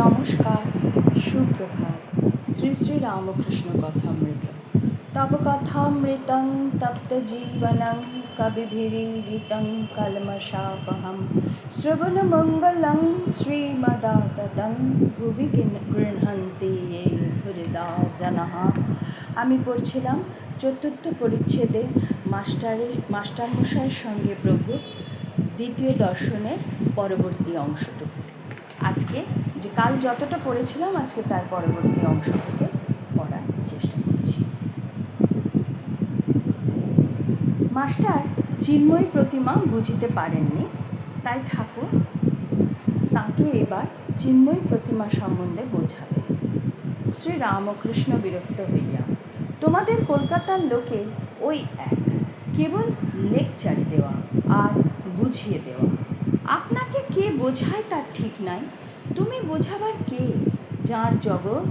নমস্কার, সুপ্রভাত। শ্রী শ্রী রামকৃষ্ণ কথামৃত। তব কথামৃতং তপ্ত জীবনং কবিভিरीडितं কলমশাপহম শ্রবণমঙ্গলং শ্রীমদাততং ভুবি গৃহন্তি ये হৃদা জনঃ। আমি পড়ছিলাম চতুর্থ পরিচ্ছেদে মাস্টারমশাইয়ের সঙ্গে প্রভু দ্বিতীয় দর্শনের পরবর্তী অংশটুকু। আজকে কাল যতটা পড়েছিলাম আজকে তার পরবর্তী অংশ থেকে পড়ার চেষ্টা করছি। মাস্টার চিন্ময় প্রতিমা বুঝিতে পারেননি, তাই ঠাকুর তাকে এবার চিন্ময় প্রতিমা সম্বন্ধে বোঝাবে। শ্রী রামকৃষ্ণ বিরক্ত হইয়া, তোমাদের কলকাতার লোকে ওই এক, কেবল লেকচার দেওয়া আর বুঝিয়ে দেওয়া। আপনাকে কে বোঝায় তার ঠিক নাই। তুমি বোঝাবার কে? যার জগৎ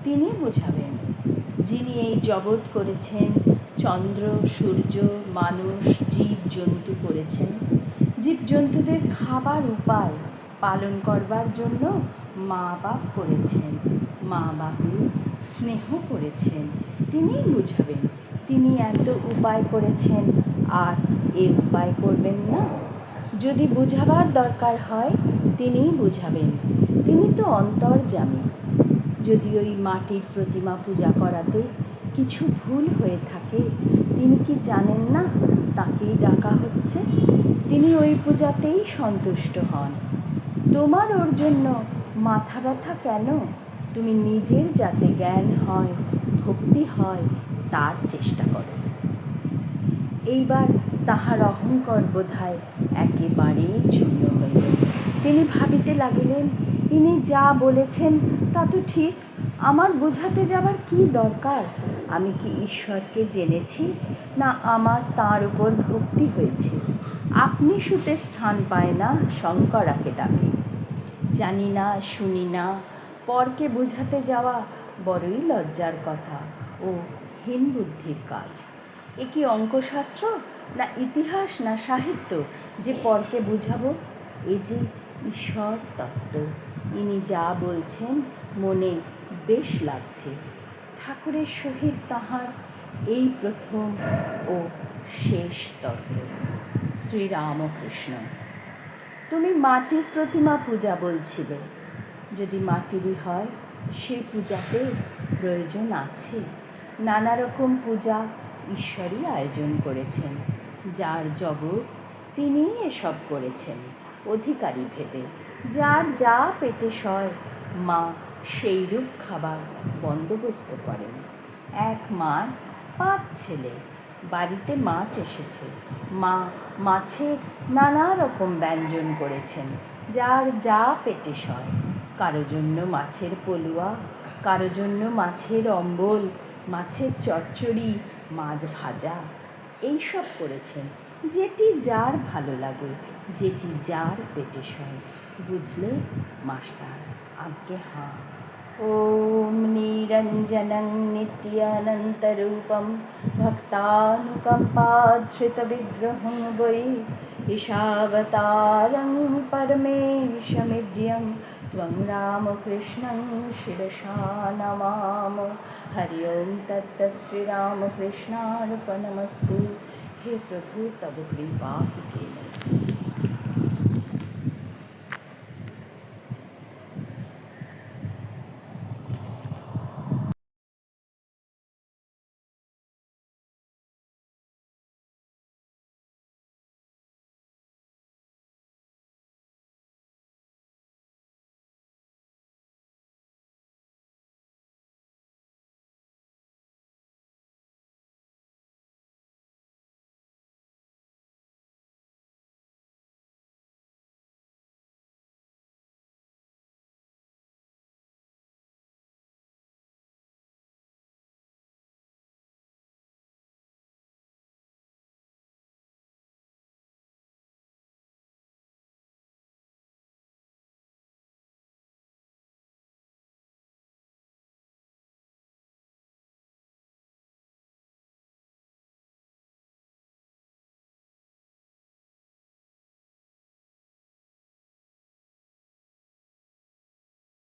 তিনি বোঝাবেন। যিনি এই জগৎ করেছেন, চন্দ্র সূর্য মানুষ জীবজন্তু করেছেন। জীবজন্তুদের খাবার উপায় পালন করবার জন্য মা বাপ করেছেন, মা বাপের স্নেহ করেছেন, তিনিই বুঝাবেন। তিনি এত উপায় করেছেন আর এ উপায় করবেন না? যদি বুঝাবার দরকার হয় তিনিই বুঝাবেন। তিনি তো অন্তর্যামী। যদি ওই মাটির প্রতিমা পূজা করাতে কিছু ভুল হয়ে থাকে তিনি কি জানেন না তাকেই ডাকা হচ্ছে? তিনি ওই পূজাতেই সন্তুষ্ট হন। তোমার ওর জন্য মাথা ব্যথা কেন? তুমি নিজের যাতে জ্ঞান হয়, ভক্তি হয় তার চেষ্টা করো। এইবার তাহার অহংকার বোধহয় একেবারেই চূর্ণ হইল। তিনি ভাবিতে লাগিলেন, ইনি যা বলেছেন তা তো ঠিক, আমার বোঝাতে যাবার কি দরকার? আমি কি ঈশ্বরকে জেনেছি, না আমার তাঁর উপর ভক্তি হয়েছে? আপনি শুতে স্থান পায় না, শঙ্করাকে ডাকে। জানি না, শুনি না, পরকে বোঝাতে যাওয়া বড়ই লজ্জার কথা ও হীন বুদ্ধির কাজ। এ কি অঙ্কশাস্ত্র, না ইতিহাস, না সাহিত্য যে পরকে বুঝাবো? এ যে ঈশ্বর তত্ত্ব। ইনি যা বলছেন মনে বেশ লাগছে। ঠাকুরের সহিত তাহার এই প্রথম ও শেষ তত্ত্ব। শ্রীরামকৃষ্ণ, তুমি মাটির প্রতিমা পূজা বলছিলে। যদি মাটিরই হয় সে পূজাতে প্রয়োজন আছে। নানা রকম পূজা ঈশ্বরই আয়োজন করেছেন। যার জগৎ তিনিই এসব করেছেন অধিকারী ভেদে। যার যা পেটে সয় মা সেইরূপ খাবার বন্দোবস্ত করেন। এক মার 5 ছেলে, বাড়িতে মাছ এসেছে, মা মাছের নানা রকম ব্যঞ্জন করেছেন। যার যা পেটে সয়, কারো জন্য মাছের পলুয়া, কারো জন্য মাছের অম্বল, মাছের চচ্চড়ি, মাছ ভাজা, এইসব করেছেন। যেটি যার ভালো লাগে, যেটি যার পেটে সয়। বুঝলে মাস্টার? আজ্ঞে হাঁ। ওম নিরঞ্জনং নিত্যানন্তরূপম ভক্তানুকম্পাধৃতবিগ্রহং বৈ ঈশাবতারং পরমেশমিড্যং ত্বং রামকৃষ্ণং শিরসা নমামো। হরি ওম তৎসৎ। শ্রীরামকৃষ্ণার্পণমস্তু। হে প্রভু, তব কৃপা